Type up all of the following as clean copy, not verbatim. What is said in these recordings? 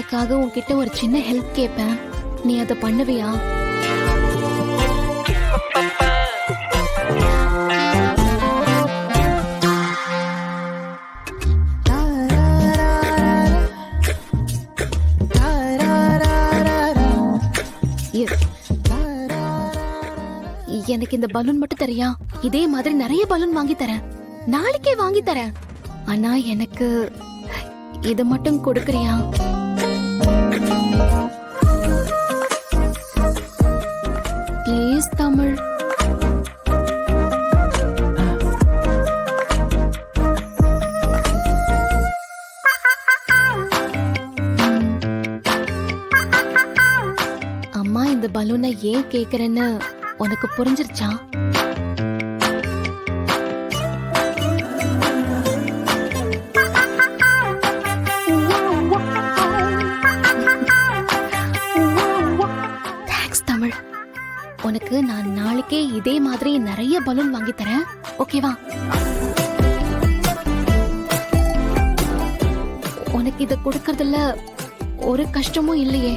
உனக்காக உன்கிட்ட ஒரு சின்ன ஹெல்ப் கேட்பேன், நீ அதை பண்ணுவியா? எனக்கு இந்த பலூன் மட்டும் தரியா? இதே மாதிரி நிறைய பலூன் வாங்கி தரேன், நாளைக்கே வாங்கி தரேன். ஆனா எனக்கு இது மட்டும் கொடுக்கறியா? ப்ளீஸ் தமிழ். அம்மா இந்த பலூனை ஏன் கேக்குறேன்னு உனக்கு புரிஞ்சிருச்சா? தேங்க்ஸ் தமிழ். உனக்கு நான் நாளைக்கே இதே மாதிரி நிறைய பலூன் வாங்கி தரேன், ஓகேவா? உனக்கு இத கொடுக்கறதுல ஒரு கஷ்டமும் இல்லையே.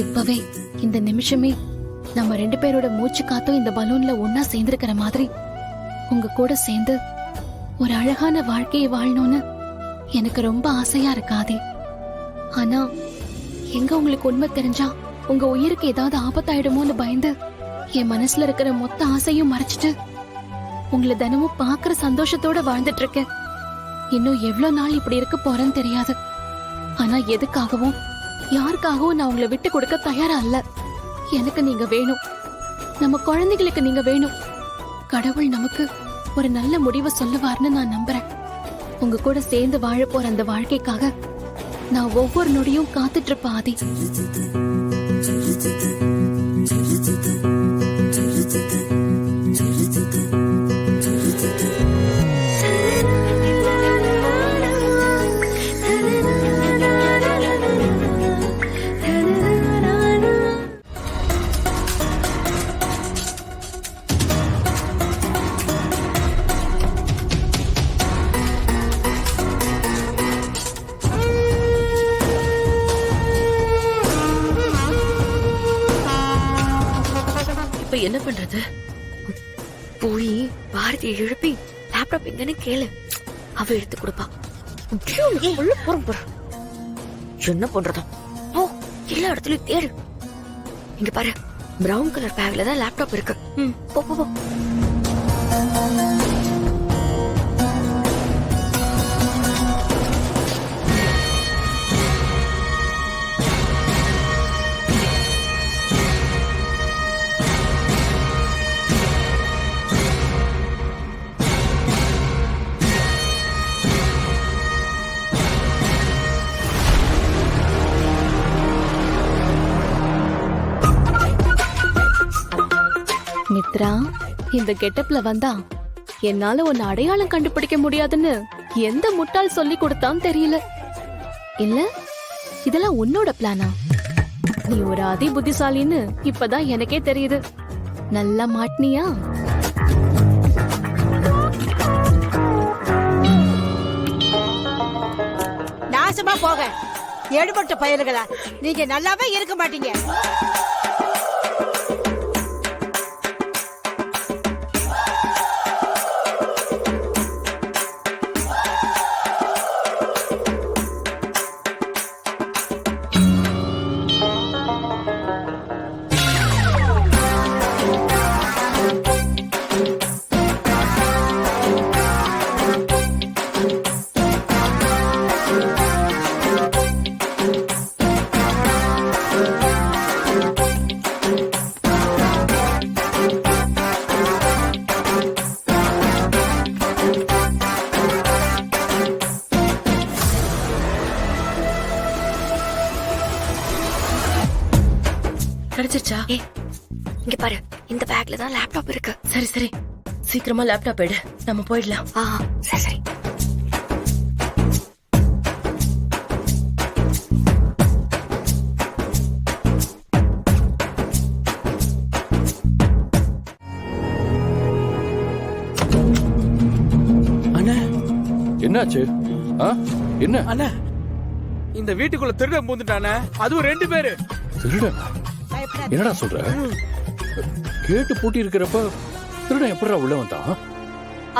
இப்பவே இந்த நிமிஷமே நம்ம ரெண்டு பேரோட மூச்சு காத்தும் இந்த பலூன்ல ஒன்னா சேர்ந்திருக்கிற மாதிரி உங்க கூட சேர்ந்து ஒரு அழகான வாழ்க்கையை வாழணும்னு எனக்கு ரொம்ப ஆசையா இருக்காதே. ஆனா எங்க உங்களுக்கு உண்மை தெரிஞ்சா உங்க உயிருக்கு ஏதாவது ஆபத்தாயிடுமோன்னு பயந்து என் மனசுல இருக்கிற மொத்த ஆசையும் மறைச்சிட்டு உங்களை தினமும் பாக்குற சந்தோஷத்தோட வாழ்ந்துட்டு இருக்கேன். இன்னும் எவ்வளவு நாள் இப்படி இருக்க போறேன்னு தெரியாது. ஆனா எதுக்காகவும் யாருக்காகவும் நான் உங்களை விட்டு கொடுக்க தயாரா இல்ல. எனக்கு நீங்க வேணும், நம்ம குழந்தைகளுக்கு நீங்க வேணும். கடவுள் நமக்கு ஒரு நல்ல முடிவை சொல்லுவார்னு நான் நம்புறேன். உங்க கூட சேர்ந்து வாழ போற அந்த வாழ்க்கைக்காக நான் ஒவ்வொரு நொடியும் காத்துட்டு இருப்பேன் ஆதி. என்ன பண்றது? போய் பாரதியை எழுப்பி லேப்டாப் எங்கன்னு கேளு, அவ எடுத்து கொடுப்பா. என்ன பண்றதா? ஓ, எல்லா இடத்துலயும் தேடு. இங்க பாரு, பிரவுன் கலர் பேக்ல தான் லேப்டாப் இருக்கு. போ போ போ. மித்ரா, இந்த கெட்டப்ல வந்தா என்னால உன்னை அடையாளம் கண்டுபிடிக்க முடியாதுன்னு எந்த முட்டாள் சொல்லி கொடுத்தான்னு தெரியல. இல்ல இதெல்லாம் உன்னோட பிளானா? நீ ஒரு அதி புத்திசாலின்னு இப்பதான் எனக்கே தெரியுது. நல்லா மாட்டினியா? நாசமா போக எடுபட்ட பயல்களா, நீங்க நல்லாவே இருக்க மாட்டீங்க. கிடைச்சிருச்சா? ஏய் இங்க பாரு, இந்த பேக்ல தான் லேப்டாப் இருக்கு. சரி சரி, சீக்கிரமா லேப்டாப் எடு, நம்ம போயிடலாம். சரி சரி. அண்ணா என்னாச்சு? என்ன அண்ணா, இந்த வீட்டுக்குள்ள திருடன் பூந்துட்டானே, அதுவும் 2 பேரு. திருடனா? என்னடா சொல்ற? கேட்டு பூட்டி இருக்கிறப்ப திருடன் எப்படிடா உள்ள வந்தான்?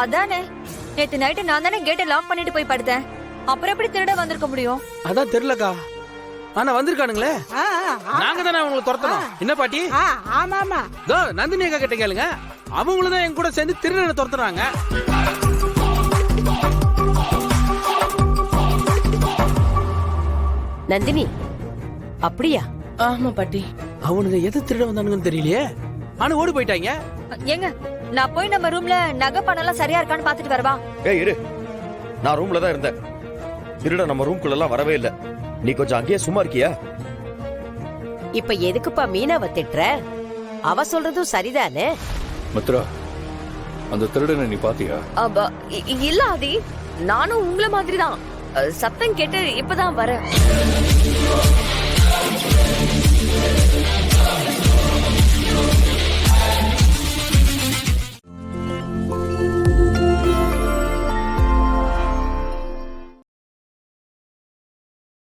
அதானே, நேத்து நைட்டு நான் தானே கேட்டை லாக் பண்ணிட்டு போய் படுத்தேன். அப்புறம் எப்படி திருட வந்திருக்க முடியும்? அதான் தெரியலக்கா. ஆனா வந்திருக்கானுங்களே, ஆ, ஆ, நாங்க தானே அவங்களை துரத்தணும். என்ன பாட்டி? ஆ, ஆமா ஆமா. தோ நந்தினி அக்கா கிட்ட கேளுங்க, அவங்களும் தான் என் கூட சேர்ந்து திருடனை துரத்துறாங்க. நந்தினி, அப்படியா? ஆமா பாட்டி. அவனுங்க எது திருட வந்தானுங்கன்னு தெரியலையே, ஆனா ஓடி போயிட்டாங்க. ஏங்க, நான் போய் நம்ம ரூம்ல நகை பணம் எல்லாம் சரியா இருக்கான்னு பாத்துட்டு வரவா? ஏய் இரு, நான் ரூம்ல தான் இருந்தேன். திருட நம்ம ரூம்குள்ள எல்லாம் வரவே இல்ல. நீ கொஞ்சம் அங்கேயே சும்மா இருக்கியா? இப்ப எதுக்குப்பா மீனாவை திட்டுற? அவ சொல்றதும் சரிதானே. மித்ரா, அந்த திருடனை நீ பாத்தியா? இல்ல ஆதி, நானும் உங்கள மாதிரி தான். சத்தம் கேட்டு இப்பதான் வரேன்.